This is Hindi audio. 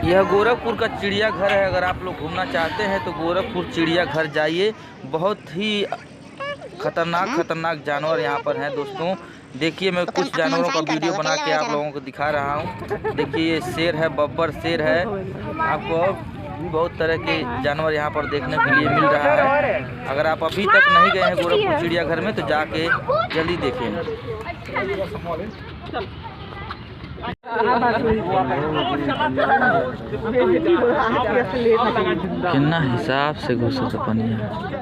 यह गोरखपुर का चिड़ियाघर है। अगर आप लोग घूमना चाहते हैं तो गोरखपुर चिड़ियाघर जाइए। बहुत ही खतरनाक जानवर यहाँ पर हैं दोस्तों। देखिए, मैं कुछ जानवरों का वीडियो बना के आप लोगों को दिखा रहा हूँ। देखिए, ये शेर है, बब्बर शेर है। आपको भी बहुत तरह के जानवर यहाँ पर देखने के लिए मिल रहा है। अगर आप अभी तक नहीं गए हैं गोरखपुर चिड़ियाघर में तो जाके जल्दी देखें। कितना हिसाब से घुसा था पानी।